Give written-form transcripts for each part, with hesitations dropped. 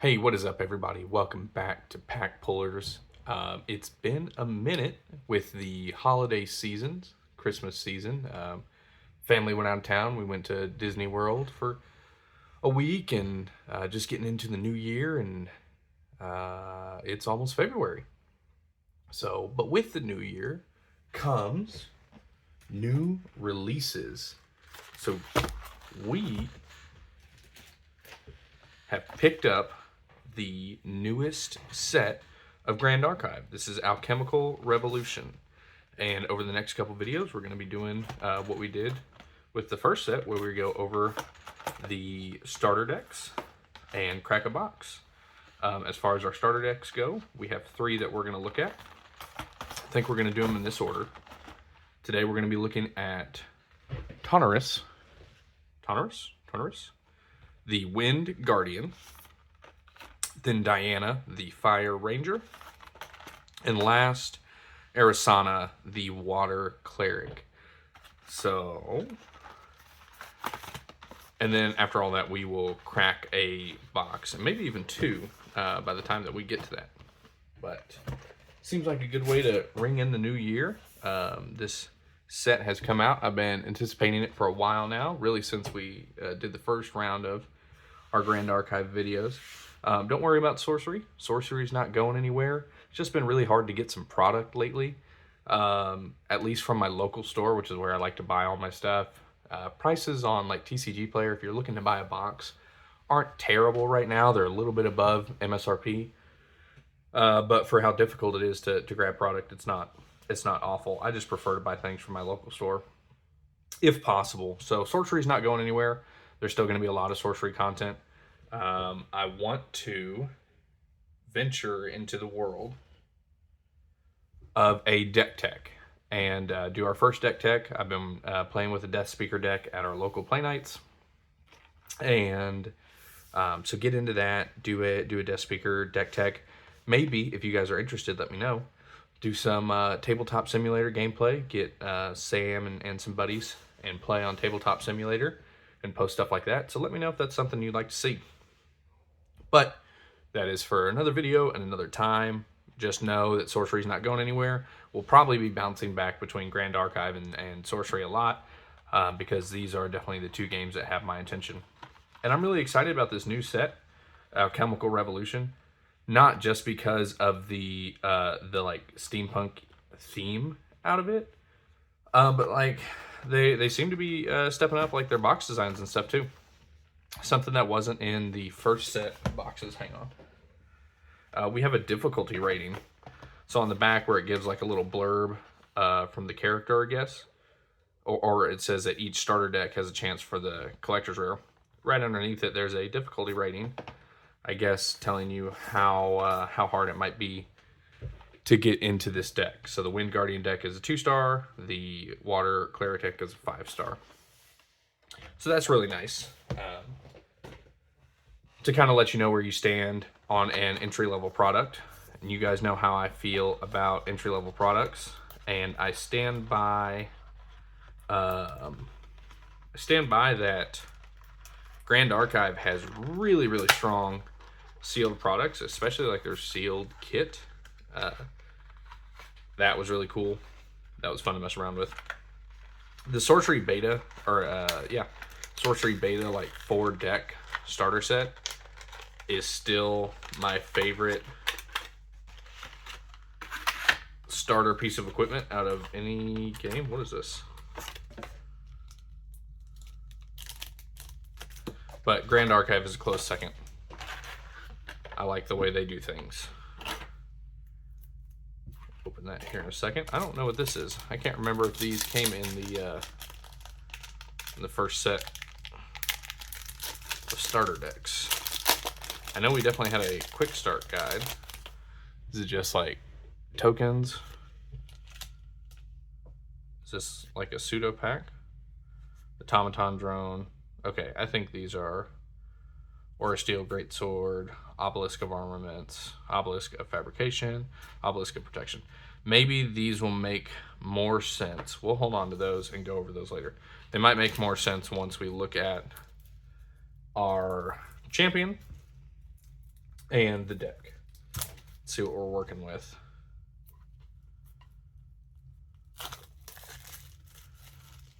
Hey, what is up, everybody? Welcome back to PackPullers. It's been a minute with the holiday seasons, Christmas season. Family went out of town. We went to Disney World for a week and just getting into the new year, and it's almost February. But with the new year comes new releases. So we have picked up the newest set of Grand Archive. This is Alchemical Revolution. And over the next couple videos, we're going to be doing what we did with the first set, where we go over the starter decks and crack a box. As far as our starter decks go, we have 3 that we're going to look at. I think we're going to do them in this order. Today we're going to be looking at Tonoris, the Wind Guardian, then Diana, the Fire Ranger, and last, Arisana, the Water Cleric. And then after all that, we will crack a box, and maybe even 2 by the time that we get to that. But seems like a good way to ring in the new year. This set has come out. I've been anticipating it for a while now, really since we did the first round of our Grand Archive videos. Don't worry about sorcery. Sorcery's not going anywhere. It's just been really hard to get some product lately, at least from my local store, which is where I like to buy all my stuff. Prices on like tcgplayer, if you're looking to buy a box, aren't terrible right now. They're a little bit above MSRP, but for how difficult it is to grab product, it's not awful. I just prefer to buy things from my local store if possible. So sorcery's not going anywhere. There's still going to be a lot of sorcery content. I want to venture into the world of a deck tech and do our first deck tech. I've been playing with a Death Speaker deck at our local play nights, and so get into that. Do a Death Speaker deck tech. Maybe if you guys are interested, let me know. Do some Tabletop Simulator gameplay. Get Sam and some buddies and play on Tabletop Simulator and post stuff like that. So let me know if that's something you'd like to see. But that is for another video and another time. Just know that sorcery's not going anywhere. We'll probably be bouncing back between Grand Archive and sorcery a lot, because these are definitely the 2 games that have my attention. And I'm really excited about this new set, Alchemical Revolution. Not just because of the like steampunk theme out of it, but like they seem to be stepping up like their box designs and stuff too. Something that wasn't in the first set of boxes. Hang on. We have a difficulty rating. So on the back where it gives like a little blurb from the character, I guess, or it says that each starter deck has a chance for the collector's rare. Right underneath it, there's a difficulty rating, I guess, telling you how hard it might be to get into this deck. So the Wind Guardian deck is a 2-star. The Water Cleric deck is a 5-star. So that's really nice to kind of let you know where you stand on an entry-level product. And you guys know how I feel about entry-level products, and I stand by that. Grand Archive has really, really strong sealed products, especially like their sealed kit. That was really cool. That was fun to mess around with. The Sorcery Beta, Sorcery Beta like 4 deck starter set is still my favorite starter piece of equipment out of any game. What is this? But Grand Archive is a close second. I like the way they do things. Open that here in a second. I don't know what this is. I can't remember if these came in the first set of starter decks. I know we definitely had a quick start guide. Is it just like tokens? Is this like a pseudo pack? Automaton drone. Okay, I think these are Aura Steel Greatsword, Obelisk of Armaments, Obelisk of Fabrication, Obelisk of Protection. Maybe these will make more sense. We'll hold on to those and go over those later. They might make more sense once we look at our champion and the deck. Let's see what we're working with.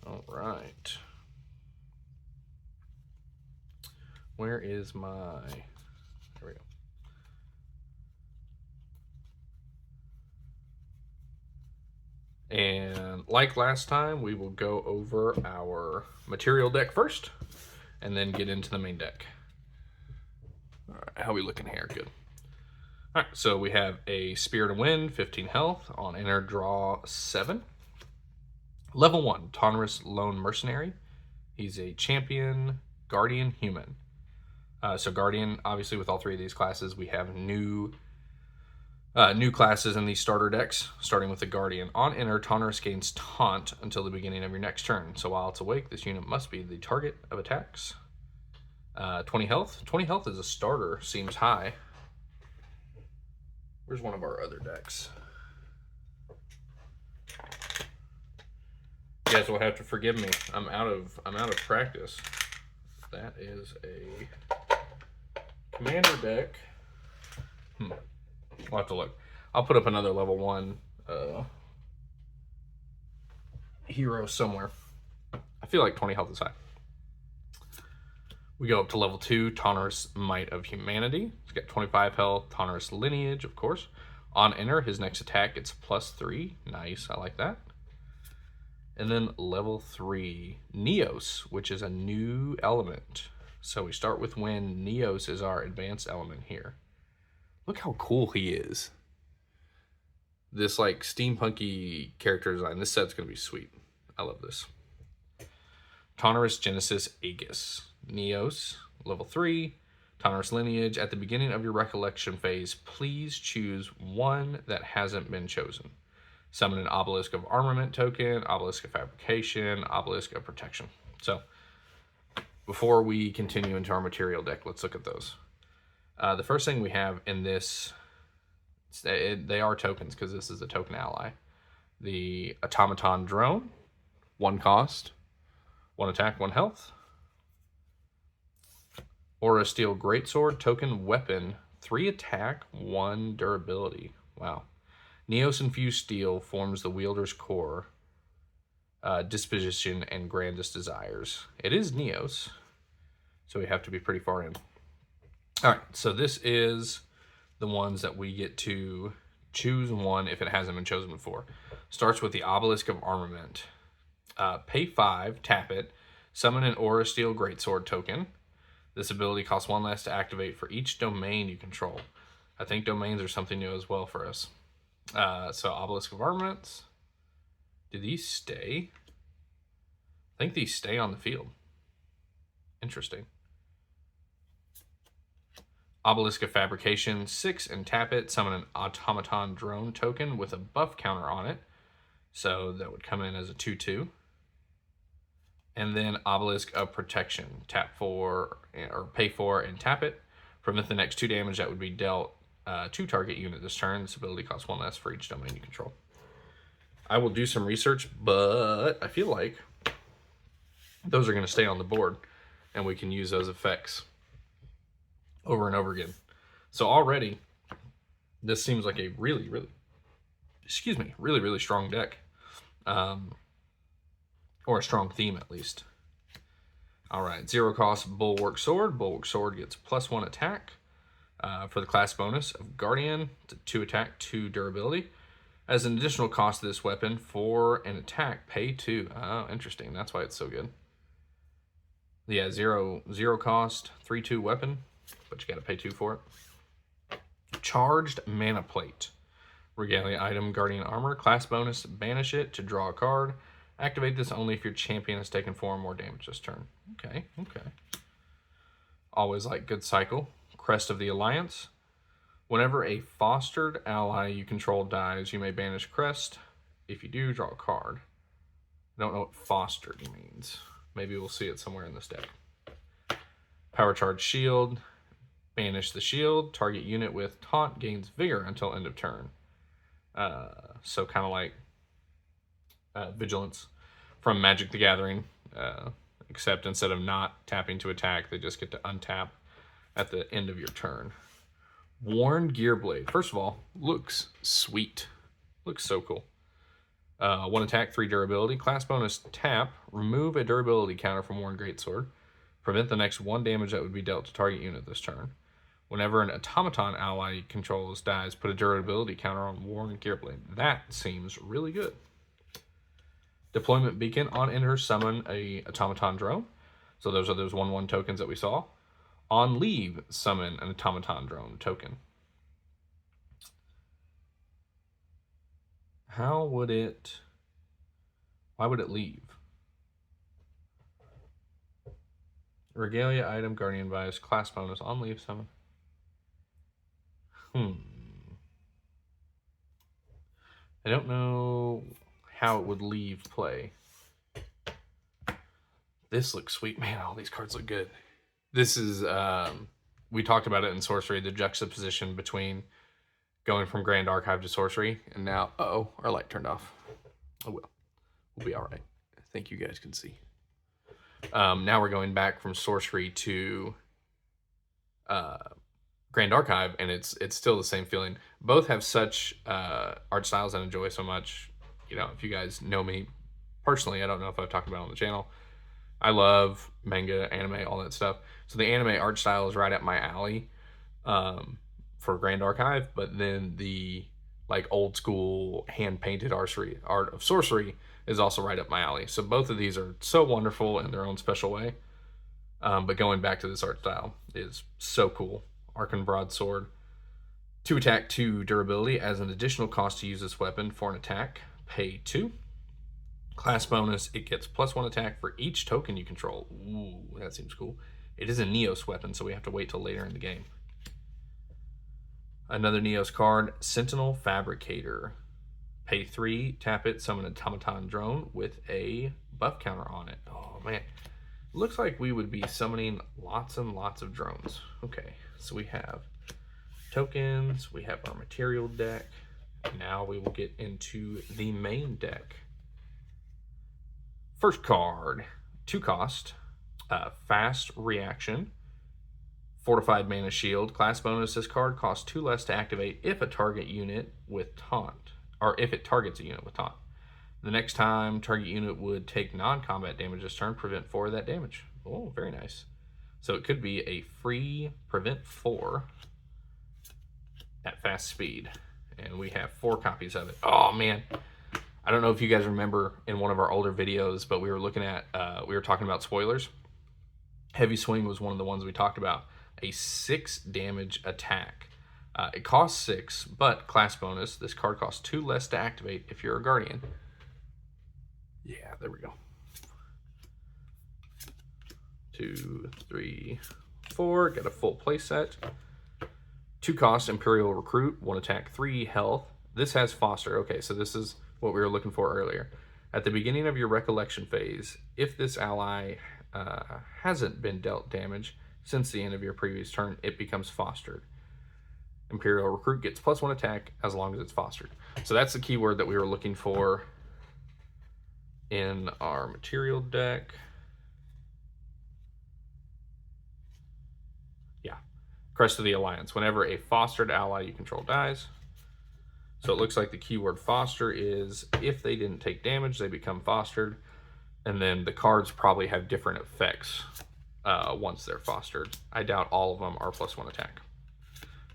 All right. Where is my... There we go. And like last time, we will go over our material deck first, and then get into the main deck. All right, how are we looking here? Good. All right, so we have a Spirit of Wind, 15 health. On enter, draw 7. Level 1, Tonoris Lone Mercenary. He's a champion, guardian, human. So guardian, obviously with all 3 of these classes, we have new classes in these starter decks, starting with the Guardian. On enter, Tonoris gains Taunt until the beginning of your next turn. So while it's awake, this unit must be the target of attacks. 20 health. 20 health as a starter seems high. Where's one of our other decks? You guys will have to forgive me. I'm out of practice. That is a commander deck. We'll have to look. I'll put up another level 1 hero somewhere. I feel like 20 health is high. We go up to level 2, Tonoris Might of Humanity. He's got 25 health, Tonoris Lineage, of course. On enter, his next attack gets +3. Nice, I like that. And then level 3, Neos, which is a new element. So we start with Wind. Neos is our advanced element here. Look how cool he is. This like steampunky character design. This set's going to be sweet. I love this. Tonoris Genesis Aegis. Neos, level 3. Tonoris Lineage. At the beginning of your recollection phase, please choose one that hasn't been chosen. Summon an Obelisk of Armament token, Obelisk of Fabrication, Obelisk of Protection. So, before we continue into our material deck, let's look at those. The first thing we have in this, they are tokens because this is a token ally. The Automaton Drone, 1 cost, 1 attack, 1 health. Aura Steel Greatsword, token weapon, 3 attack, 1 durability. Wow. Neos Infused Steel forms the wielder's core, disposition, and grandest desires. It is Neos, so we have to be pretty far in. All right, so this is the ones that we get to choose one if it hasn't been chosen before. Starts with the Obelisk of Armament. Pay 5, tap it, summon an Aura Steel Greatsword token. This ability costs 1 less to activate for each domain you control. I think domains are something new as well for us. So Obelisk of Armaments. Do these stay? I think these stay on the field. Interesting. Obelisk of Fabrication, 6 and tap it. Summon an Automaton Drone token with a buff counter on it. So that would come in as a 2/2. And then Obelisk of Protection. Tap 4 or pay 4 and tap it. Prevent the next 2 damage that would be dealt to target unit this turn. This ability costs 1 less for each domain you control. I will do some research, but I feel like those are going to stay on the board and we can use those effects over and over again. So already, this seems like a really strong deck. Or a strong theme at least. All right, 0 cost Bulwark Sword. Bulwark Sword gets +1 attack. For the class bonus of Guardian, 2 attack, 2 durability. As an additional cost to this weapon, for an attack, pay 2. Oh, interesting. That's why it's so good. Yeah, 0 cost, 3/2 weapon, but you got to pay 2 for it. Charged Mana Plate. Regalia item, Guardian Armor. Class bonus, banish it to draw a card. Activate this only if your champion has taken 4 or more damage this turn. Okay. Always like good cycle. Crest of the Alliance. Whenever a fostered ally you control dies, you may banish Crest. If you do, draw a card. I don't know what fostered means. Maybe we'll see it somewhere in this deck. Power Charge Shield. Banish the shield. Target unit with taunt gains vigor until end of turn. So kind of like Vigilance from Magic the Gathering, except instead of not tapping to attack, they just get to untap at the end of your turn. Worn Gearblade. First of all, looks sweet. Looks so cool. 1 attack, 3 durability. Class bonus, tap. Remove a durability counter from Worn Greatsword. Prevent the next 1 damage that would be dealt to target unit this turn. Whenever an automaton ally controls dies, put a durability counter on Worn Gearblade. That seems really good. Deployment Beacon. On enter, summon a automaton drone. So those are those 1/1 tokens that we saw. On leave, summon an automaton drone token. How would it... Why would it leave? Regalia item, Guardian Bias, class bonus, on leave, summon. I don't know how it would leave play. This looks sweet. Man, all these cards look good. This is, we talked about it in Sorcery, the juxtaposition between going from Grand Archive to Sorcery, and now, our light turned off. Oh well, we'll be all right. I think you guys can see. Now we're going back from Sorcery to Grand Archive, and it's still the same feeling. Both have such art styles I enjoy so much. You know, if you guys know me personally, I don't know if I've talked about it on the channel. I love manga, anime, all that stuff. So the anime art style is right up my alley for Grand Archive, but then the like old school hand painted art of Sorcery is also right up my alley. So both of these are so wonderful in their own special way. But going back to this art style is so cool. Arcane Broadsword. 2 attack, 2 durability. As an additional cost to use this weapon for an attack, pay 2. Class bonus, it gets +1 attack for each token you control. Ooh, that seems cool. It is a Neos weapon, so we have to wait till later in the game. Another Neos card, Sentinel Fabricator. Pay 3, tap it, summon an automaton drone with a buff counter on it. Oh man, looks like we would be summoning lots and lots of drones. Okay, so we have tokens, we have our material deck. Now we will get into the main deck. First card, 2 cost, fast reaction, fortified mana shield. Class bonus, this card costs 2 less to activate if a target unit with taunt, or if it targets a unit with taunt. The next time target unit would take non-combat damage this turn, prevent 4 of that damage. Oh, very nice. So it could be a free prevent 4 at fast speed. And we have 4 copies of it. Oh man, I don't know if you guys remember in one of our older videos, but we were looking at, we were talking about spoilers. Heavy Swing was one of the ones we talked about. A 6 damage attack. It costs 6, but class bonus, this card costs 2 less to activate if you're a Guardian. Yeah, there we go. 2, 3, 4, get a full play set. 2 cost, Imperial Recruit, 1 attack, 3 health. This has Foster. Okay, so this is what we were looking for earlier. At the beginning of your recollection phase, if this ally hasn't been dealt damage since the end of your previous turn, it becomes fostered. Imperial Recruit gets +1 attack as long as it's fostered. So that's the keyword that we were looking for in our material deck. Yeah, Crest of the Alliance. Whenever a fostered ally you control dies. So it looks like the keyword foster is if they didn't take damage, they become fostered. And then the cards probably have different effects once they're fostered. I doubt all of them are +1 attack.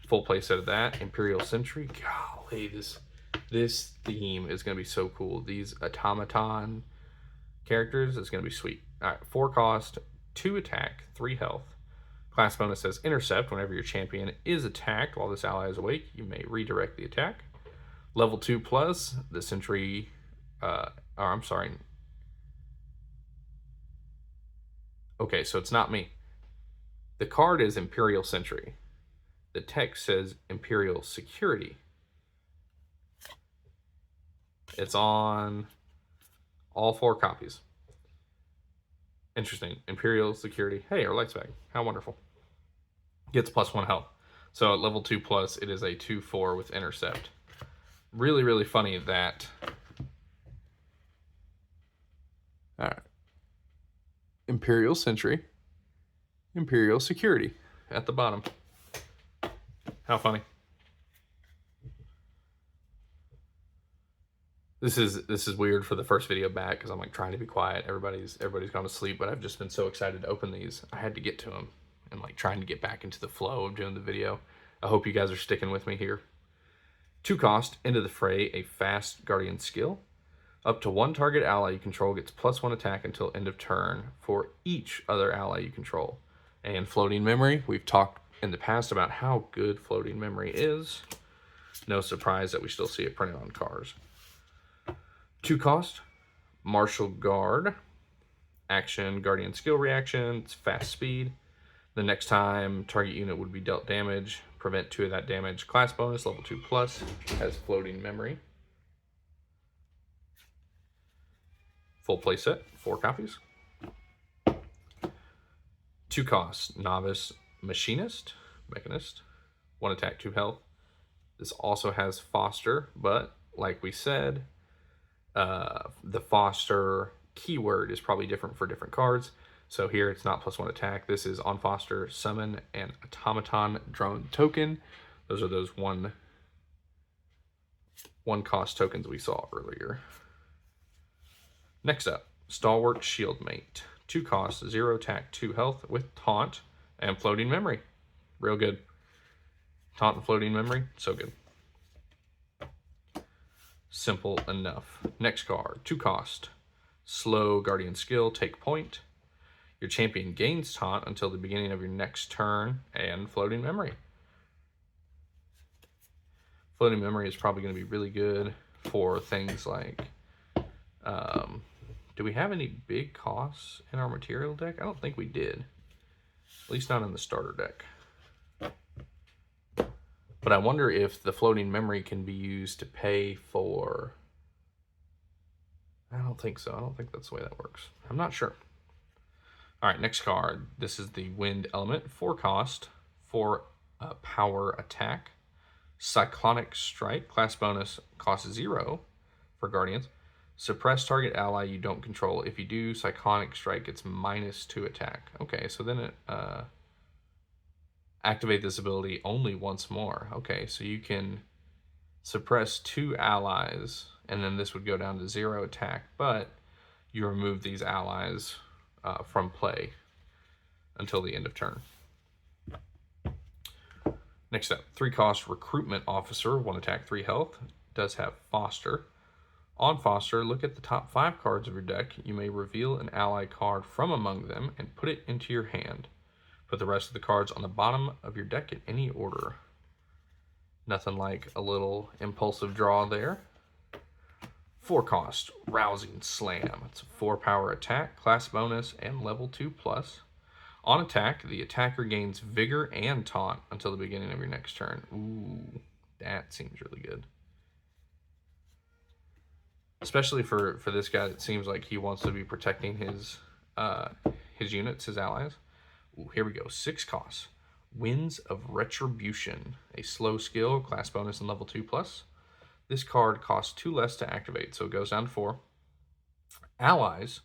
Full play set of that. Imperial Sentry. Golly, this theme is going to be so cool. These automaton characters is going to be sweet. All right, 4 cost, 2 attack, 3 health. Class bonus says intercept. Whenever your champion is attacked while this ally is awake, you may redirect the attack. Level 2 plus, the Sentry, I'm sorry. Okay, so it's not me. The card is Imperial Sentry. The text says Imperial Security. It's on all 4 copies. Interesting. Imperial Security. Hey, our light's back. How wonderful. Gets +1 health. So at level 2 plus, it is a 2/4 with intercept. Really, really funny that... All right. Imperial Sentry. Imperial Security at the bottom. How funny. This is weird for the first video back because I'm like trying to be quiet. Everybody's gone to sleep, but I've just been so excited to open these. I had to get to them and like trying to get back into the flow of doing the video. I hope you guys are sticking with me here. 2 cost, into the fray, a fast guardian skill. Up to 1 target ally you control gets +1 attack until end of turn for each other ally you control. And floating memory, we've talked in the past about how good floating memory is. No surprise that we still see it printed on cards. 2 cost, martial guard, action, guardian skill reaction, it's fast speed. The next time target unit would be dealt damage, prevent 2 of that damage, class bonus, level 2+, has floating memory. Full playset, 4 copies. 2 costs, novice mechanist, 1 attack, 2 health. This also has foster, but like we said, the foster keyword is probably different for different cards. So here it's not +1 attack. This is on foster, summon an automaton drone token. Those are those one cost tokens we saw earlier. Next up, stalwart shieldmate. 2 costs, 0 attack, 2 health with taunt and floating memory. Real good. Taunt and floating memory, so good. Simple enough. Next card, 2 cost, slow guardian skill, take point. Your champion gains taunt until the beginning of your next turn and floating memory. Floating memory is probably going to be really good for things like, do we have any big costs in our material deck? I don't think we did. At least not in the starter deck. But I wonder if the floating memory can be used to pay for... I don't think so. I don't think that's the way that works. I'm not sure. All right, next card. This is the wind element, 4 cost, 4 power attack. Cyclonic strike, class bonus, cost 0 for guardians. Suppress target ally you don't control. If you do, cyclonic strike gets -2 attack. Okay, so then it activate this ability only once more. Okay, so you can suppress 2 allies, and then this would go down to 0 attack, but you remove these allies from play until the end of turn. Next up, 3 cost recruitment officer, 1 attack, 3 health. Does have foster. On foster, look at the top 5 cards of your deck. You may reveal an ally card from among them and put it into your hand. Put the rest of the cards on the bottom of your deck in any order. Nothing like a little impulsive draw there. 4 cost, rousing slam. It's a 4 power attack, class bonus, and level 2+. On attack, the attacker gains vigor and taunt until the beginning of your next turn. Ooh, that seems really good. Especially for this guy that seems like he wants to be protecting his units, his allies. Ooh, here we go, 6 costs. Winds of Retribution, a slow skill, class bonus, and level 2+. This card costs 2 less to activate, so it goes down to 4. Allies,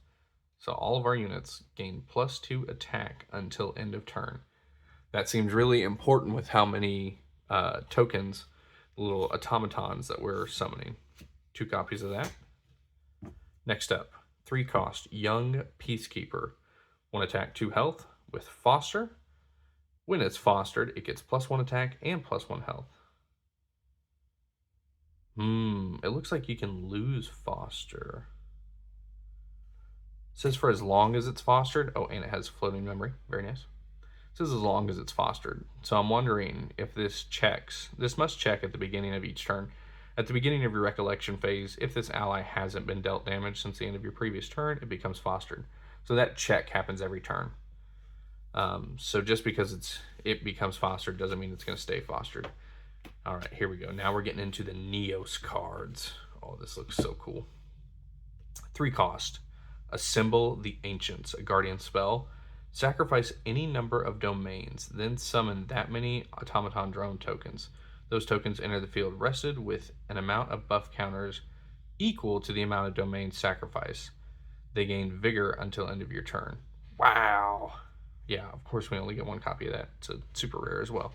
so all of our units, gain +2 attack until end of turn. That seems really important with how many tokens, little automatons that we're summoning. 2 copies of that. Next up, 3 cost, Young Peacekeeper. 1 attack, 2 health with foster. When it's fostered, it gets +1 attack and +1 health. It looks like you can lose foster. It says for as long as it's fostered. Oh, and it has floating memory. Very nice. It says as long as it's fostered. So I'm wondering if this checks. This must check at the beginning of each turn. At the beginning of your recollection phase, if this ally hasn't been dealt damage since the end of your previous turn, it becomes fostered. So that check happens every turn. So just because it becomes fostered doesn't mean it's going to stay fostered. All right, here we go. Now we're getting into the Neos cards. Oh, this looks so cool. 3 cost. Assemble the Ancients, a guardian spell. Sacrifice any number of domains, then summon that many automaton drone tokens. Those tokens enter the field rested with an amount of buff counters equal to the amount of domains sacrificed. They gain vigor until end of your turn. Wow. Yeah, of course we only get 1 copy of that. It's a super rare as well.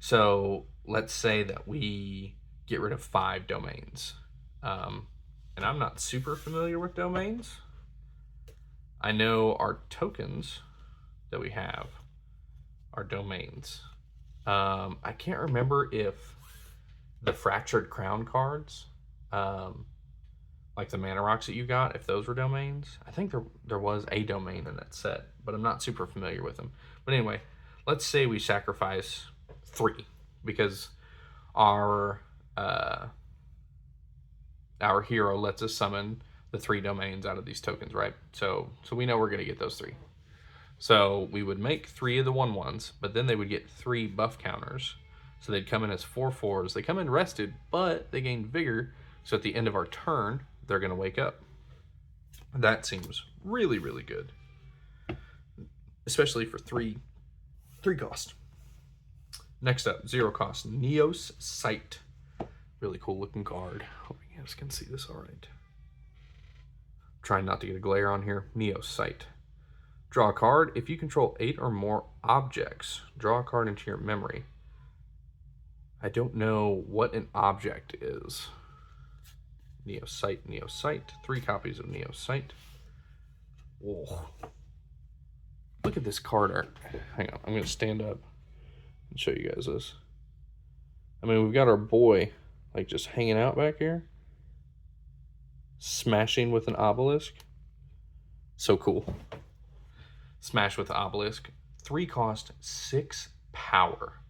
So let's say that we get rid of 5 domains. And I'm not super familiar with domains. I know our tokens that we have are domains. I can't remember if the Fractured Crown cards, like the mana rocks that you got, if those were domains. I think there was a domain in that set, but I'm not super familiar with them. But anyway, let's say we sacrifice 3 because our hero lets us summon the 3 domains out of these tokens, right? So we know we're going to get those 3. So we would make 3 of the 1/1s, but then they would get 3 buff counters. So they'd come in as 4/4s. They come in rested, but they gain vigor. So at the end of our turn, they're going to wake up. That seems really, really good, especially for 3 cost. Next up, 0 cost, Neos Sight. Really cool looking card. Hope you guys can see this all right. Trying not to get a glare on here. Neos Sight. Draw a card. If you control 8 or more objects, draw a card into your memory. I don't know what an object is. Neos Sight, Neos Sight. 3 copies of Neos Sight. Whoa. Look at this card art. Hang on, I'm going to stand up and show you guys this. I mean, we've got our boy like just hanging out back here, smashing with an obelisk. So cool. Smash with the obelisk. 3 cost, 6 power.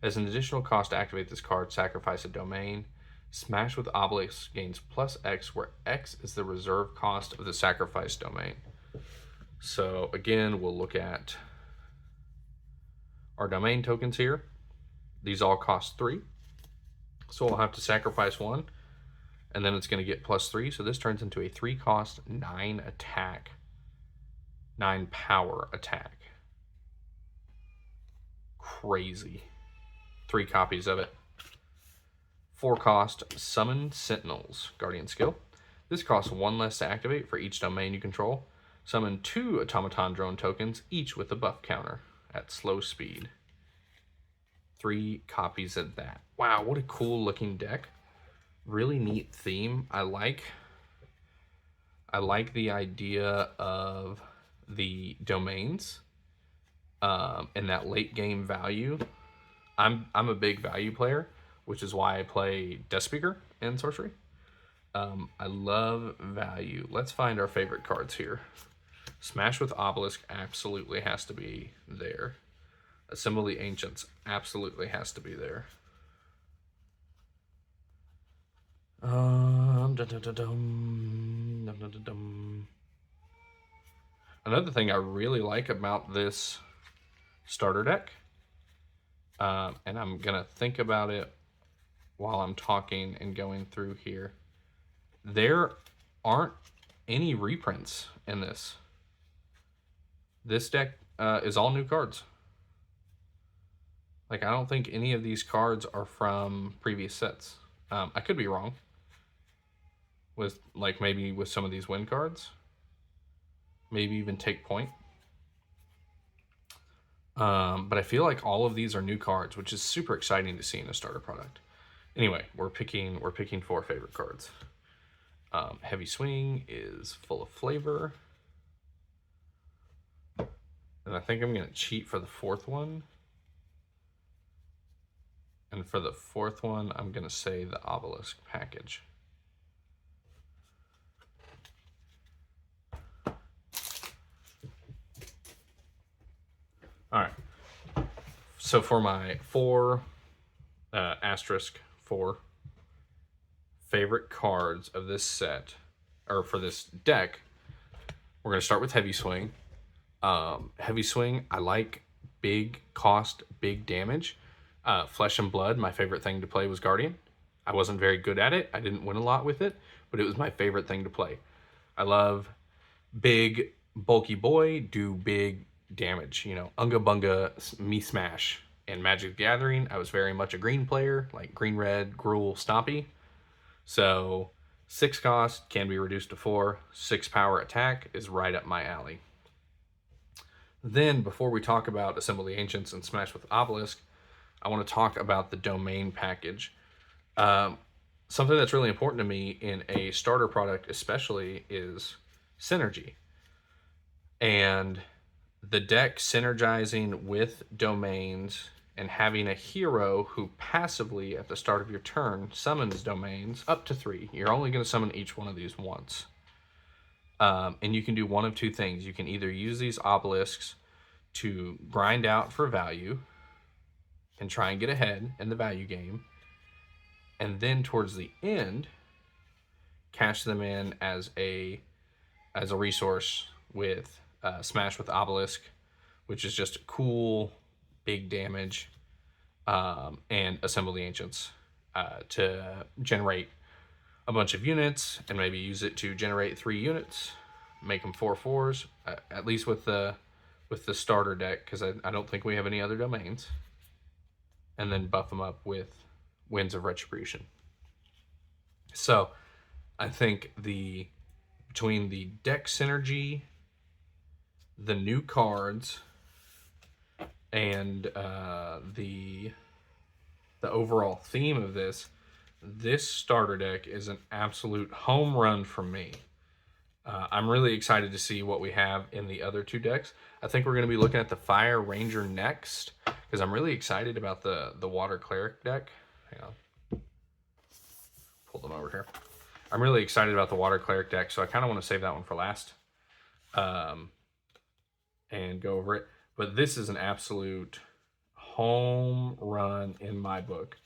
As an additional cost to activate this card, sacrifice a domain. Smash with obelisk gains +X, where X is the reserve cost of the sacrifice domain. So again, we'll look at our domain tokens here. These all cost 3. So we'll have to sacrifice 1, and then it's going to get +3. So this turns into a 3 cost, 9 attack, 9 power attack. Crazy. 3 copies of it. 4 cost, Summon Sentinels, Guardian skill. This costs 1 less to activate for each domain you control. Summon 2 automaton drone tokens, each with a buff counter at slow speed. 3 copies of that. Wow, what a cool looking deck. Really neat theme. I like the idea of the domains and that late game value. I'm a big value player, which is why I play Death Speaker and Sorcery. I love value. Let's find our favorite cards here. Smash with Obelisk absolutely has to be there. Assemble the Ancients absolutely has to be there. Another thing I really like about this starter deck, and I'm gonna think about it while I'm talking and going through here, there aren't any reprints in this. This deck is all new cards. Like, I don't think any of these cards are from previous sets. I could be wrong with, like, maybe with some of these win cards. Maybe even Take Point. But I feel like all of these are new cards, which is super exciting to see in a starter product. Anyway, we're picking 4 favorite cards. Heavy Swing is full of flavor. And I think I'm going to cheat for the 4th one. And for the 4th one, I'm going to say the Obelisk package. All right. So for my 4 *4 favorite cards of this set, or for this deck, we're going to start with Heavy Swing. Heavy Swing, I like big cost, big damage. Flesh and Blood, my favorite thing to play was Guardian. I wasn't very good at it. I didn't win a lot with it, but it was my favorite thing to play. I love big, bulky boy, do big damage. You know, Unga Bunga, me smash. In Magic the Gathering, I was very much a green player, like green-red, Gruul, Stompy. So 6 cost can be reduced to 4. 6 power attack is right up my alley. Then, before we talk about Assemble the Ancients and Smash with Obelisk, I want to talk about the domain package. Something that's really important to me in a starter product especially is synergy. And the deck synergizing with domains and having a hero who passively at the start of your turn summons domains up to 3. You're only going to summon each one of these once. And you can do one of two things. You can either use these obelisks to grind out for value and try and get ahead in the value game, and then towards the end cash them in as a resource with Smash with Obelisk, which is just a cool big damage, and Assemble the Ancients to generate a bunch of units, and maybe use it to generate 3 units, make them 4/4s, at least with the starter deck, because I don't think we have any other domains, and then buff them up with Winds of Retribution. So I think between the deck synergy, the new cards, and the overall theme of this starter deck is an absolute home run for me. I'm really excited to see what we have in the other 2 decks. I think we're going to be looking at the Fire Ranger next, because I'm really excited about the Water Cleric deck. Hang on. Pull them over here. I'm really excited about the Water Cleric deck, so I kind of want to save that one for last and go over it. But this is an absolute home run in my book.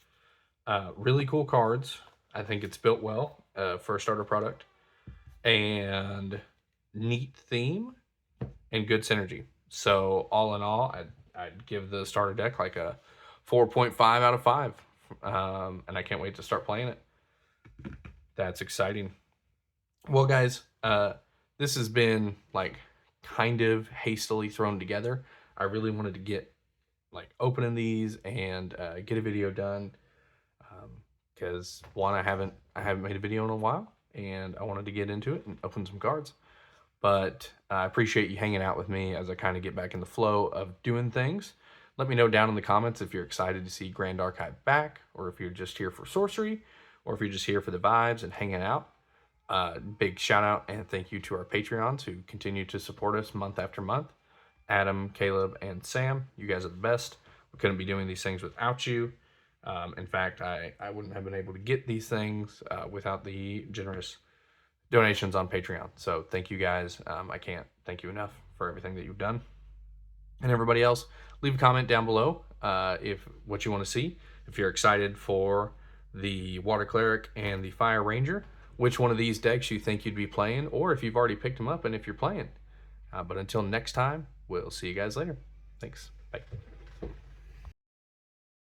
Really cool cards. I think it's built well for a starter product. And neat theme and good synergy. So all in all, I'd give the starter deck like a 4.5 out of 5. And I can't wait to start playing it. That's exciting. Well, guys, this has been like kind of hastily thrown together. I really wanted to get like opening these and get a video done, because one, I haven't made a video in a while, and I wanted to get into it and open some cards. But I appreciate you hanging out with me as I kind of get back in the flow of doing things. Let me know down in the comments if you're excited to see Grand Archive back, or if you're just here for sorcery, or if you're just here for the vibes and hanging out. Big shout out and thank you to our Patreons who continue to support us month after month. Adam, Caleb, and Sam, you guys are the best. We couldn't be doing these things without you. In fact, I wouldn't have been able to get these things without the generous donations on Patreon. So thank you guys. I can't thank you enough for everything that you've done. And everybody else, leave a comment down below if what you want to see. If you're excited for the Water Cleric and the Fire Ranger, which one of these decks you think you'd be playing, or if you've already picked them up and if you're playing. But until next time, we'll see you guys later. Thanks. Bye.